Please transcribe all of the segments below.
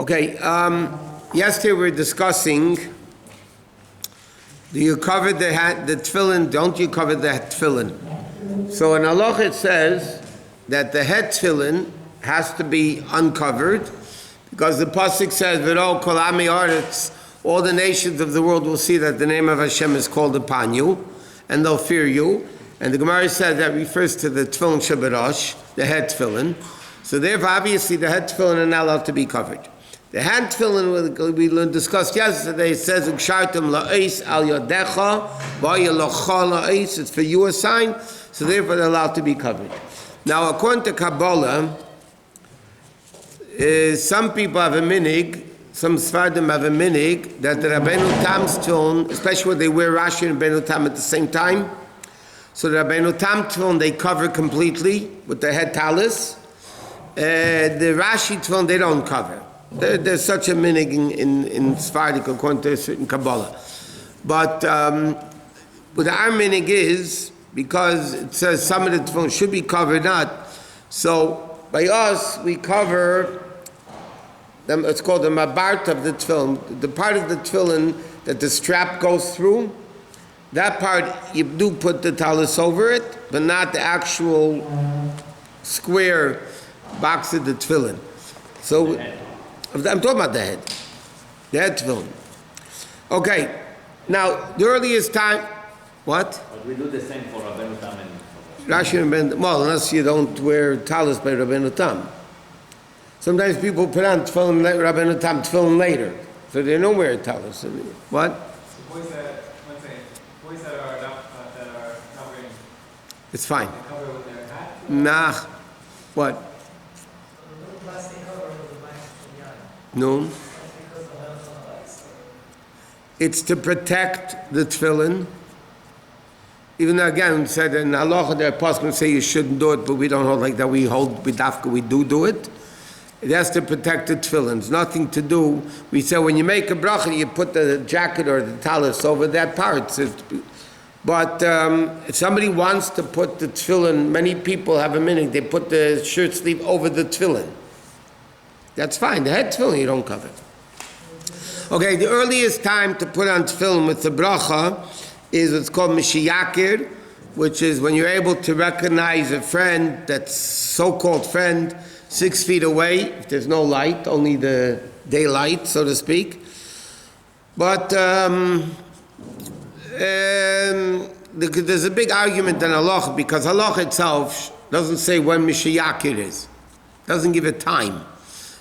Okay, yesterday we were discussing, do you cover the tefillin, don't you cover the tefillin? So in halacha it says that the head tefillin has to be uncovered because the pasuk says, "V'ro kol ami haaretz," all the nations of the world will see that the name of Hashem is called upon you, and they'll fear you. And the Gemara says that refers to the tefillin shabarash, the head tefillin. So therefore, obviously, the head tefillin are not allowed to be covered. The hand tefillin we discussed yesterday. It says, "Kshartem la'is al yodecha v'yalocha la'is." It's for you a sign, so therefore they're allowed to be covered. Now, according to Kabbalah, some people have a minig, some Sfardim have a minig that the Rabbeinu Tam's tefillin, especially when they wear Rashi and Rabbeinu Tam at the same time, so the Rabbeinu Tam tefillin they cover completely with the head talis. The Rashi tefillin they don't cover. There's such a minig in Sephardic according to a certain Kabbalah. But what our minig is, because it says some of the tefillin should be covered, not. So by us, we cover them. It's called the mabart of the tefillin. The part of the tefillin that the strap goes through, that part you do put the talis over it, but not the actual square box of the tefillin. So I'm talking about the head tefillin. Okay, now the earliest time, what? But we do the same for Rabbeinu Tam and Rashi and Ben, well, unless you don't wear talis by Rabbeinu Tam. Sometimes people put on tefillin, Rabbeinu Tam tefillin later, so they don't wear talis. What? The boys that are not wearing, It's fine. they cover with their hat. Nah. What? No. It's to protect the tefillin. Even though, again, said in halacha, the apostle say you shouldn't do it, but we don't hold like that. We hold b'dafka, we do it. It has to protect the tefillin. It's nothing to do. We say when you make a bracha, you put the jacket or the talis over that part. But if somebody wants to put the tefillin, many people have a minute, they put the shirt sleeve over the tefillin. That's fine. The head tefillin you don't cover. Okay, the earliest time to put on tefillin with the bracha is what's called mishiyakir, which is when you're able to recognize a friend, that's so-called friend, 6 feet away, if there's no light, only the daylight, so to speak. But there's a big argument in halacha, because halacha itself doesn't say when mishiyakir is. It doesn't give a time.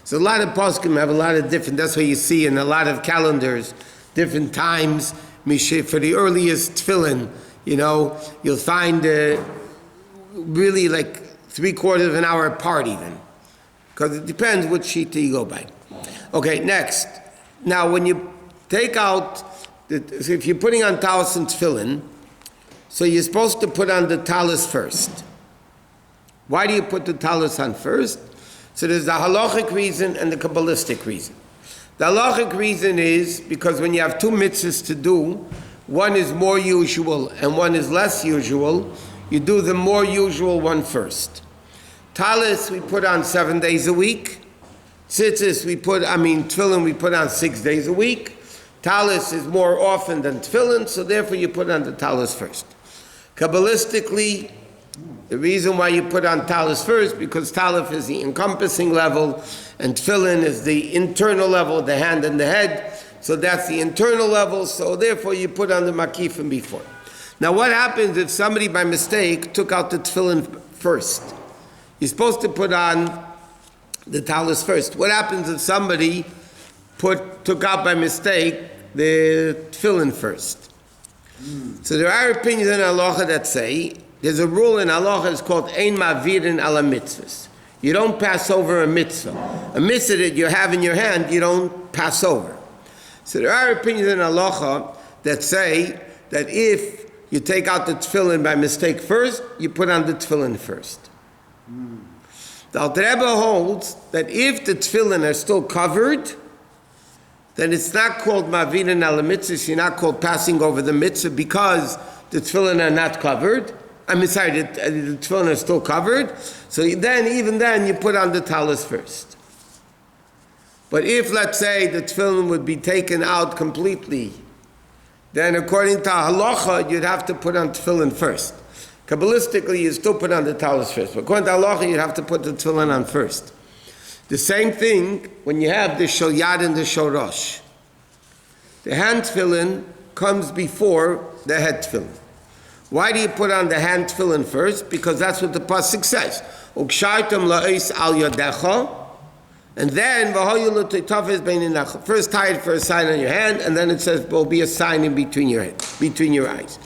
So a lot of poskim have a lot of different, that's what you see in a lot of calendars, different times. For the earliest tefillin, you'll find really like 3/4 of an hour apart even. Because it depends which sheet you go by. Okay, next. Now when you take out, so if you're putting on talis and tefillin, so you're supposed to put on the talis first. Why do you put the talis on first? So there's the halachic reason and the kabbalistic reason. The halachic reason is because when you have two mitzvahs to do, one is more usual and one is less usual, you do the more usual one first. Talis we put on 7 days a week. Tzitzis tefillin we put on 6 days a week. Talis is more often than tefillin, so therefore you put on the talis first. Kabbalistically, the reason why you put on talis first, because talis is the encompassing level, and tefillin is the internal level, the hand and the head. So that's the internal level, so therefore you put on the makifim before. Now what happens if somebody by mistake took out the tefillin first? You're supposed to put on the talis first. What happens if somebody took out by mistake the tefillin first? So there are opinions in halacha that say, there's a rule in halacha, it's called ein mavirin ala mitzvahs. You don't pass over a mitzvah. A mitzvah that you have in your hand, you don't pass over. So there are opinions in halacha that say that if you take out the tefillin by mistake first, you put on the tefillin first. The Alter Rebbe holds that if the tefillin are still covered, then it's not called mavirin ala mitzvahs, you're not called passing over the mitzvah because the tefillin are not covered. the tefillin are still covered. So then, even then, you put on the talis first. But if, let's say, the tefillin would be taken out completely, then according to halacha, you'd have to put on tefillin first. Kabbalistically, you still put on the talis first. But according to halacha, you'd have to put the tefillin on first. The same thing when you have the shel yad and the shel rosh. The hand tefillin comes before the head tefillin. Why do you put on the hand tefillin first? Because that's what the pasuk says. Ukshartem la'is al yadecha. And then, first tie it for a sign on your hand, and then it says, will be a sign in between your eyes.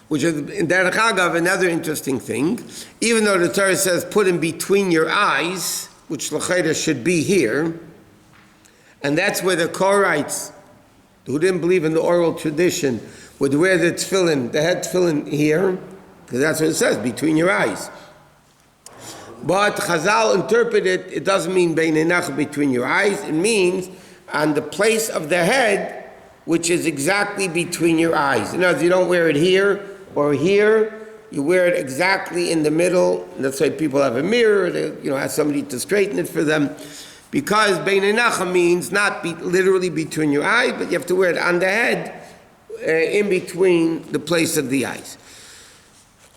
Which is, in Derech Agav, another interesting thing. Even though the Torah says, put in between your eyes, which l'chayda should be here, and that's where the Koraites, who didn't believe in the oral tradition, would wear the tefillin, the head tefillin here, because that's what it says, between your eyes. But Chazal interpreted, it doesn't mean beinenach, between your eyes, it means on the place of the head, which is exactly between your eyes. In other words, you don't wear it here or here, you wear it exactly in the middle. That's why people have a mirror, they ask somebody to straighten it for them. Because beinenach means not literally between your eyes, but you have to wear it on the head, in between the place of the eyes.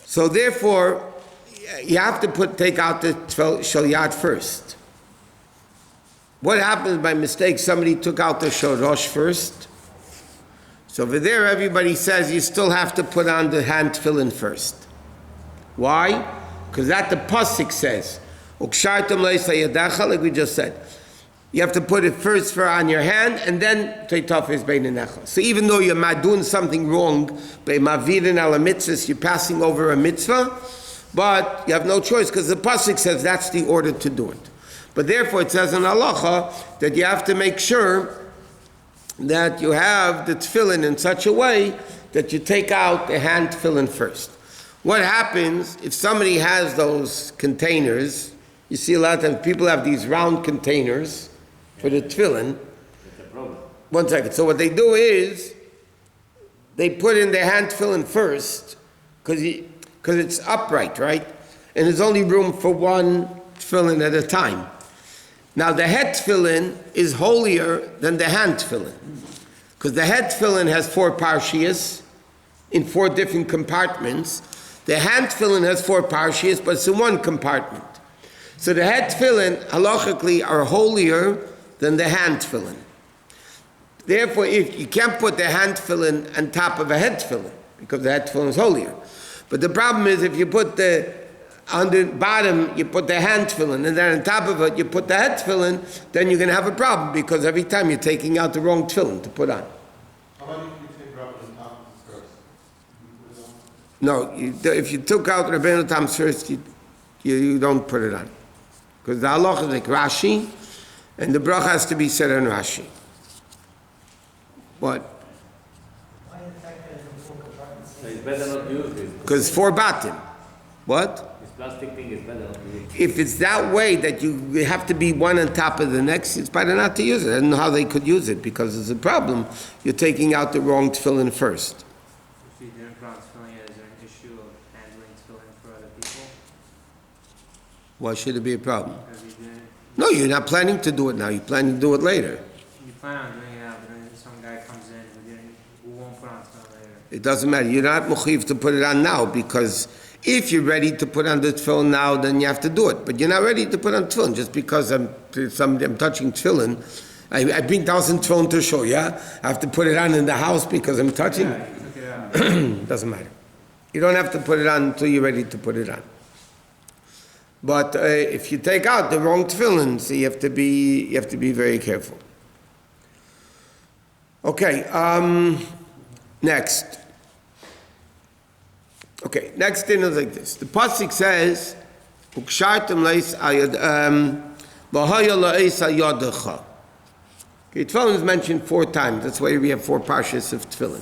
So therefore, you have to take out the shel yad first. What happens by mistake? Somebody took out the shel rosh first. So over there, everybody says you still have to put on the hand tefillin first. Why? Because that the pasuk says, "Ukshartem leisa yadecha," like we just said. You have to put it first on your hand, and then teitafis beinenecha. So even though you're doing something wrong, by mavirin ala mitzvahs, you're passing over a mitzvah, but you have no choice because the pasuk says that's the order to do it. But therefore, it says in halacha that you have to make sure that you have the tefillin in such a way that you take out the hand tefillin first. What happens if somebody has those containers? You see a lot of times people have these round containers for the tefillin. One second. So what they do is they put in their hand tefillin first because it's upright, right? And there's only room for one tefillin at a time. Now the head tefillin is holier than the hand tefillin, because the head tefillin has 4 parshias in 4 different compartments. The hand tefillin has 4 parshias, but it's in one compartment. So the head tefillin, halachically, are holier than the hand tefillin. Therefore, if you can't put the hand tefillin on top of a head tefillin, because the head tefillin is holier. But the problem is if you put on the bottom, you put the hand tefillin, and then on top of it, you put the head tefillin, then you're going to have a problem, because every time you're taking out the wrong tefillin to put on. How about if you take Rabbi Tam first? No, if you took out Rabbeinu Tam first, you don't put it on. Because the halacha is like Rashi, and the bracha has to be said on Rashi. What? So it's better not to use it. Because 4 batim. What? This plastic thing is better not to use. If it's that way that you have to be one on top of the next, it's better not to use it. I don't know how they could use it, because it's a problem. You're taking out the wrong tefillin first. If you didn't put on tefillin, is there an issue of handling tefillin for other people? Why should it be a problem? Because you didn't, No, you're not planning to do it now. You're planning to do it later. you plan on doing it now, but then some guy comes in who won't put on tefillin later. It doesn't matter. You're not mechiv to put it on now, because if you're ready to put on the tefillin now, then you have to do it. But you're not ready to put on tefillin just because I'm touching tefillin. I bring 1,000 tefillin to show, yeah? I have to put it on in the house because I'm touching. Yeah, you took it out. Doesn't matter. You don't have to put it on until you're ready to put it on. But if you take out the wrong tefillin, so you have to be very careful. Okay. Next. Okay. Next thing is like this. The pasuk says, "Ukshartem leis v'haya leis ayadecha." Okay, tefillin is mentioned 4 times. That's why we have 4 parshas of tefillin.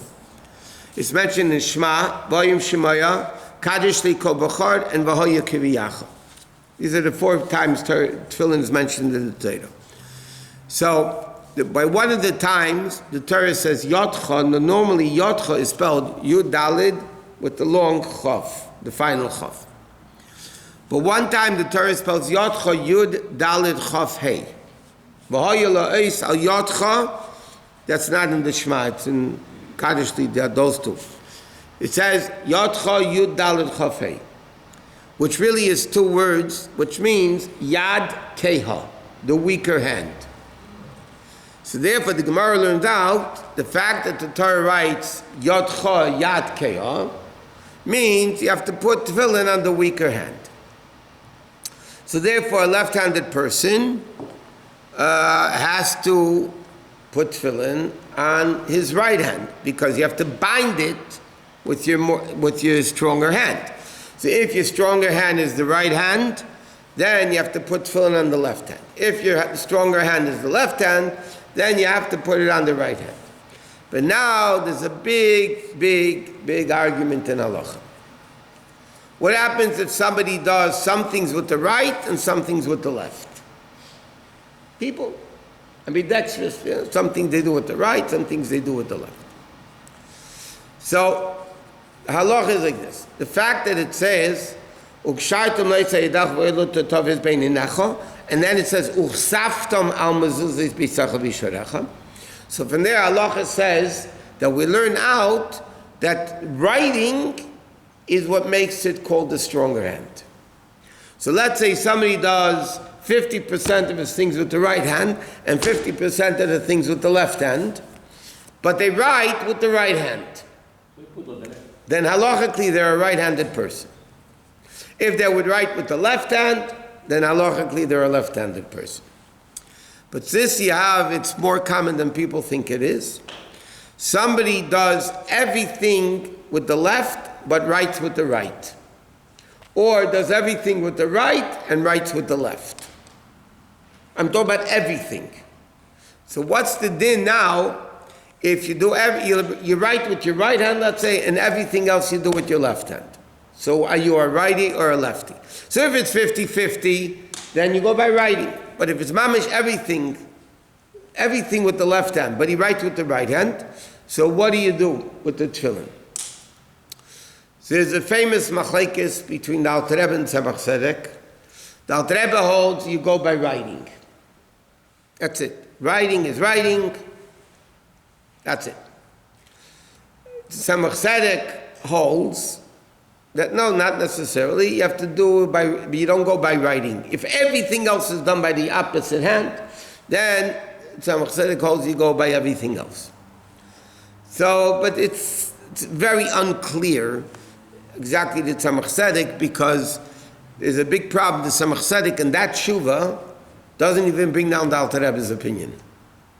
It's mentioned in Shema, Vayim Shemaya, Kadosh li kol bachar, and V'haya kiviyacha. These are the 4 times tefillin is mentioned in the Torah. So, by one of the times, the Torah says Yotcha. Normally Yotcha is spelled Yud Dalid with the long Chav, the final Chav. But one time the Torah spells Yotcha Yud Dalid Chav Hey. V'hoyela eis al yotcha, that's not in the Shema, it's in Kaddishli, there are those two. It says, yotcha yud daled chafei, which really is two words, which means yad keha, the weaker hand. So therefore the Gemara learned out, the fact that the Torah writes yotcha yad keha, means you have to put tefillin on the weaker hand. So therefore a left-handed person has to put tefillin on his right hand, because you have to bind it with your stronger hand. So if your stronger hand is the right hand, then you have to put tefillin on the left hand. If your stronger hand is the left hand, then you have to put it on the right hand. But now there's a big argument in halacha. What happens if somebody does some things with the right and some things with the left? People, ambidextrous, some things they do with the right, some things they do with the left. So, the halacha is like this. The fact that it says, and then it says, so from there, halacha says that we learn out that writing is what makes it called the stronger hand. So let's say somebody does 50% of his things with the right hand and 50% of the things with the left hand, but they write with the right hand. Then halachically they're a right-handed person. If they would write with the left hand, then halachically they're a left-handed person. But this you have, it's more common than people think it is. Somebody does everything with the left but writes with the right. Or does everything with the right and writes with the left. I'm talking about everything. So what's the din now if you do you write with your right hand, let's say, and everything else you do with your left hand? So are you a righty or a lefty? So if it's 50-50, then you go by writing. But if it's mamish everything with the left hand, but he writes with the right hand, so what do you do with the tefillin? So there's a famous machlekes between the Alter Rebbe and Tzemach Tzedek. The Alter Rebbe holds you go by writing. That's it. Writing is writing. That's it. Tzemach Tzedek holds that no, not necessarily. You have to do you don't go by writing. If everything else is done by the opposite hand, then Tzemach Tzedek holds you go by everything else. So, but it's very unclear exactly the Tzemach Tzedek, because there's a big problem. The Tzemach Tzedek and that tshuva doesn't even bring down the Alter Rebbe's opinion,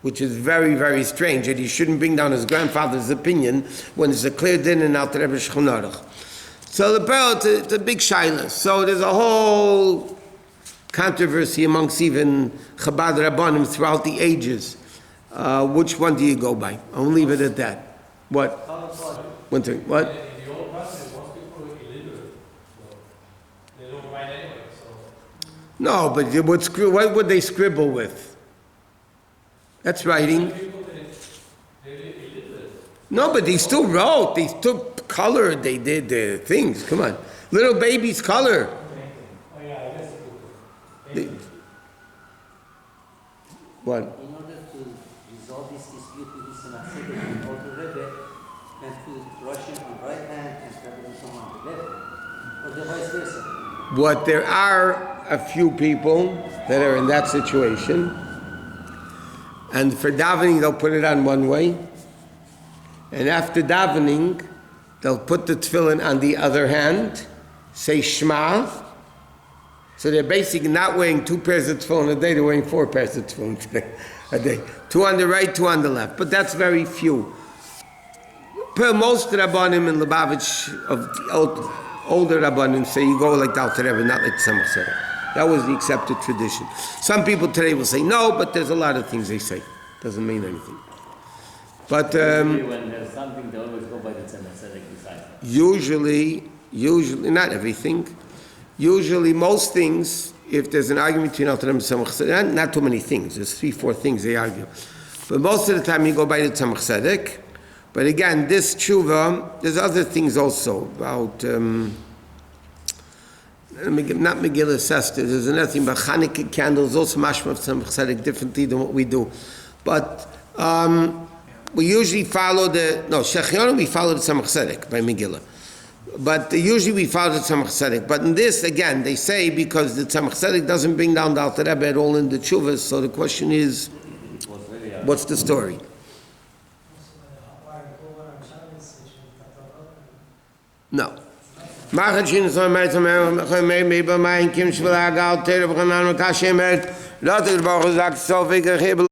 which is very, very strange, that he shouldn't bring down his grandfather's opinion when there's a clear din in Alter Rebbe's Shulchan Aruch. So the pearl, it's a big shaila. So there's a whole controversy amongst even Chabad Rabbonim throughout the ages. Which one do you go by? I'll leave it at that. What? One thing. What? The old process, most people are illiterate, so they don't write anyway, so. No, but what would they scribble with? That's writing. People, they're illiterate. No, but they still wrote. They still colored. They did things. Come on. Little babies color. Oh yeah, I guess They- What? In order to resolve this dispute with the Tzemach and Alter Rebbe, and to Russian on the right hand and Rebbe on the left, or the vice versa. What there are a few people that are in that situation, and for davening they'll put it on one way, and after davening they'll put the tefillin on the other hand, say Shema. So they're basically not wearing 2 pairs of tefillin a day, they're wearing 4 pairs of tefillin a day. 2 on the right, 2 on the left. But that's very few. Per most Rabbonim in Lubavitch, of older Rabbonim, say you go like the Alter Rebbe, not like Tzemach Tzedek. That was the accepted tradition. Some people today will say no, but there's a lot of things they say. Doesn't mean anything. But Usually when there's something, they always go by the Tzemach Tzedek beside. usually, not everything. Usually, most things, if there's an argument between Alter Rebbe and Tzemach Tzedek, not too many things. There's 3-4 things they argue. But most of the time, you go by the Tzemach Tzedek. But again, this tshuva, there's other things also about not Megillah Sester, there's nothing but Hanukkah candles, also mashma of Tzemach Tzedek, differently than what we do. But we usually follow Shechionu we follow the Tzemach Tzedek by Megillah. But usually we follow the Tzemach Tzedek. But in this, again, they say because the Tzemach Tzedek doesn't bring down the Alter Rebbe at all in the Tshuvas, so the question is, what's the story? No. Machin so my maybe my kim shvela gal ter bkhanan kashemer lot der bauch sagt so